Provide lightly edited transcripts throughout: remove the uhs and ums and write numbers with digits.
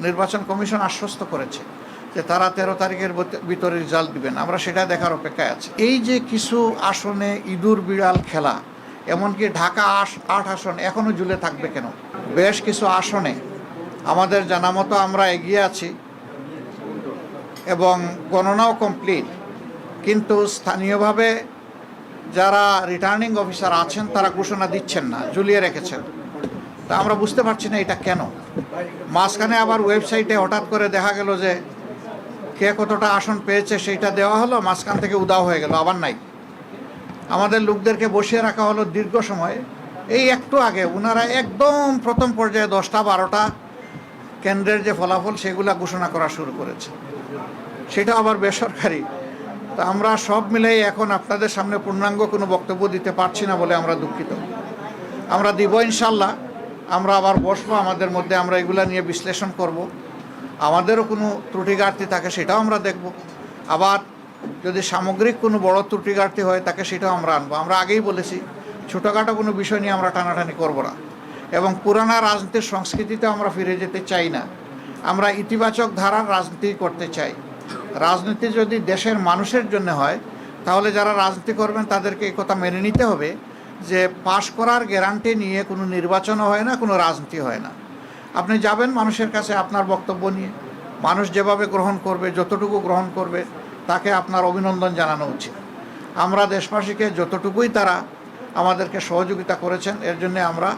নির্বাচন কমিশন আশ্বস্ত করেছে যে তারা 13 তারিখের ভিতরে রেজাল্ট দিবেন। আমরা সেটা দেখার অপেক্ষায় আছি। এই যে কিছু আসনে ইঁদুর বিড়াল খেলা, এমনকি ঢাকা 8 আসন এখনও ঝুলে থাকবে কেন? বেশ কিছু আসনে আমাদের জানা মতো আমরা এগিয়ে আছি এবং গণনাও কমপ্লিট, কিন্তু স্থানীয়ভাবে যারা রিটার্নিং অফিসার আছেন তারা ঘোষণা দিচ্ছেন না, ঝুলিয়ে রেখেছেন। তা আমরা বুঝতে পারছি না এটা কেন। মাঝখানে আবার ওয়েবসাইটে হঠাৎ করে দেখা গেল যে কে কতটা আসন পেয়েছে সেইটা দেওয়া হলো, মাঝখান থেকে উদাও হয়ে গেল, আবার নাই। আমাদের লোকদেরকে বসিয়ে রাখা হলো দীর্ঘ সময়। এই একটু আগে ওনারা একদম প্রথম পর্যায়ে 10টা 12টা কেন্দ্রের যে ফলাফল সেগুলা ঘোষণা করা শুরু করেছে, সেটা আবার বেসরকারি। তা আমরা সব মিলেই এখন আপনাদের সামনে পূর্ণাঙ্গ কোনো বক্তব্য দিতে পারছি না বলে আমরা দুঃখিত। আমরা দিব ইনশাল্লাহ, আমরা আবার বসবো, আমাদের মধ্যে আমরা এগুলা নিয়ে বিশ্লেষণ করব। আমাদেরও কোনো ত্রুটি ঘাটতি থাকে সেটাও আমরা দেখব। আবার যদি সামগ্রিক কোনো বড় ত্রুটি ঘাটতি হয় তাকে সেটাও আমরা আনবো। আমরা আগেই বলেছি ছোটোখাটো কোনো বিষয় নিয়ে আমরা টানাটানি করব না, এবং পুরানা রাজনীতির সংস্কৃতিতে আমরা ফিরে যেতে চাই না। আমরা ইতিবাচক ধারার রাজনীতি করতে চাই। রাজনীতি যদি দেশের মানুষের জন্য হয় তাহলে যারা রাজনীতি করবেন তাদেরকে এই কথা মেনে নিতে হবে যে পাশ করার গ্যারান্টি নিয়ে কোনো নির্বাচনও হয় না, কোনো রাজনীতি হয় না। আপনি যাবেন মানুষের কাছে আপনার বক্তব্য নিয়ে, মানুষ যেভাবে গ্রহণ করবে, যতটুকু গ্রহণ করবে তাকে আপনার অভিনন্দন জানানো উচিত। আমরা দেশবাসীকে যতটুকুই তারা আমাদেরকে সহযোগিতা করেছেন এর জন্য আমরা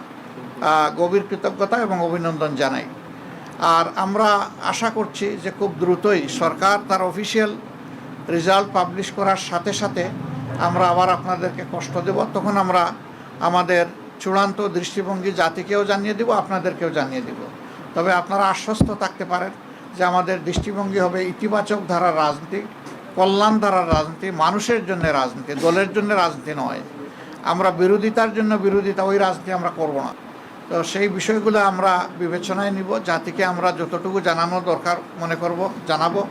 গভীর কৃতজ্ঞতা এবং অভিনন্দন জানাই। আর আমরা আশা করছি যে খুব দ্রুতই সরকার তার অফিসিয়াল রেজাল্ট পাবলিশ করার সাথে সাথে আমরা আবার আপনাদেরকে কষ্ট দেব। তখন আমরা আমাদের চূড়ান্ত দৃষ্টিভঙ্গি জাতিকেও জানিয়ে দেব, আপনাদেরকেও জানিয়ে দেব। তবে আপনারা আশ্বস্ত থাকতে পারেন যে আমাদের দৃষ্টিভঙ্গি হবে ইতিবাচক ধারার রাজনীতি, কল্যাণ ধারার রাজনীতি, মানুষের জন্য রাজনীতি, দলের জন্য রাজনীতি নয়। আমরা বিরোধিতার জন্য বিরোধিতা, ওই রাজনীতি আমরা করব না। তো সেই বিষয়গুলো আমরা বিবেচনায় নিব, জাতিকে আমরা যতটুকু জানানো দরকার মনে করব জানাবো,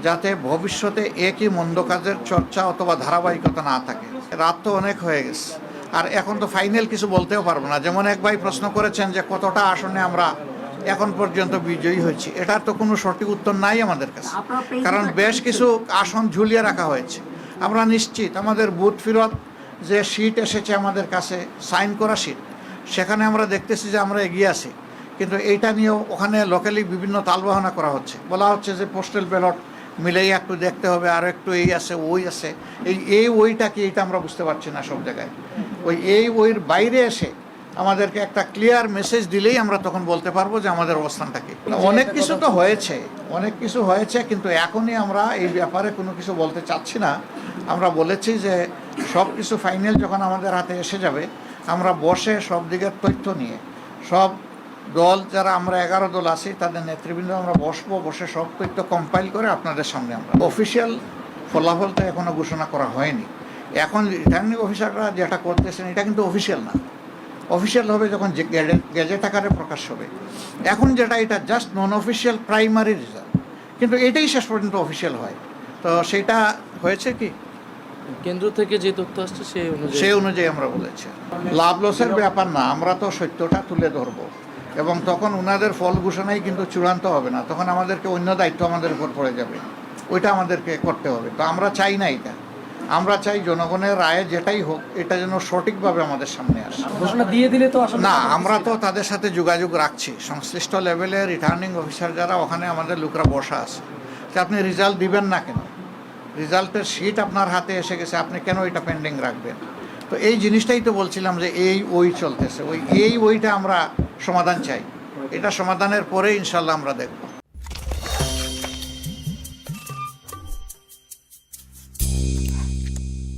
যাতে ভবিষ্যতে একই মন্দ কাজের চর্চা অথবা ধারাবাহিকতা না থাকে। রাত তো অনেক হয়ে গেছে, আর এখন তো ফাইনাল কিছু বলতেও পারবো না। যেমন এক ভাই প্রশ্ন করেছেন যে কতটা আসনে আমরা এখন পর্যন্ত বিজয়ী হয়েছি, এটার তো কোনো সঠিক উত্তর নাই আমাদের কাছে, কারণ বেশ কিছু আসন ঝুলিয়ে রাখা হয়েছে। আমরা নিশ্চিত আমাদের বুথ ফেরত যে সিট এসেছে আমাদের কাছে, সাইন করা সিট, সেখানে আমরা দেখতেছি যে আমরা এগিয়ে আছি। কিন্তু এইটা নিয়েও ওখানে লোকালি বিভিন্ন তালবাহানা করা হচ্ছে, বলা হচ্ছে যে পোস্টাল ব্যালট মিলেই একটু দেখতে হবে, আর একটু এই আছে ওই আছে। এই ওইটা কি, এটা আমরা বুঝতে পারছি না সব জায়গায়। ওইর বাইরে এসে আমাদেরকে একটা ক্লিয়ার মেসেজ দিলেই আমরা তখন বলতে পারবো যে আমাদের অবস্থানটা কি। অনেক কিছু তো হয়েছে, অনেক কিছু হয়েছে, কিন্তু এখনই আমরা এই ব্যাপারে কোনো কিছু বলতে চাচ্ছি না। আমরা বলেছি যে সব কিছু ফাইনাল যখন আমাদের হাতে এসে যাবে, আমরা বসে সব দিকের তথ্য নিয়ে সব দল, যারা আমরা 11 দল আছি তাদের নেতৃবৃন্দ আমরা বসে সব তথ্য কম্পাইল করে আপনাদের সামনে আমরা অফিসিয়াল ফলাফলটা এখনও ঘোষণা করা হয়নি। এখন রিটার্নিং অফিসাররা যেটা করতেছেন এটা কিন্তু অফিসিয়াল না, অফিসিয়াল হবে যখন গেজেট আকারে প্রকাশ হবে। এখন যেটা এটা জাস্ট নন অফিসিয়াল প্রাইমারি রেজাল্ট, কিন্তু এটাই শেষ পর্যন্ত অফিসিয়াল হয়। তো সেটা হয়েছে কি কেন্দ্র থেকে যে তথ্য আসছে সেই অনুযায়ী আমরা বলেছি। লাভ লসের ব্যাপার না, আমরা তো সত্যটা তুলে ধরবো, এবং তখন ওনাদের ফল ঘোষণাই কিন্তু চূড়ান্ত হবে না, তখন আমাদেরকে অন্য দায়িত্ব আমাদের উপর পড়ে যাবে, ওইটা আমাদেরকে করতে হবে। তো আমরা চাই না এটা, আমরা চাই জনগণের রায়ে যেটাই হোক এটা যেন সঠিকভাবে আমাদের সামনে আসে। ঘোষণা দিয়ে দিলে তো না, আমরা তো তাদের সাথে যোগাযোগ রাখছি, সংশ্লিষ্ট লেভেলে রিটার্নিং অফিসার যারা ওখানে আমাদের লোকরা বসা আছে, যে আপনি রেজাল্ট দিবেন না কেন, রেজাল্টের শিট আপনার হাতে এসে গেছে, আপনি কেন এটা পেন্ডিং রাখবেন? তো এই জিনিসটাই তো বলছিলাম যে ওই চলতেছে, ওইটা আমরা সমাধান চাই। এটা সমাধানের পরে ইনশাল্লাহ আমরা দেখব।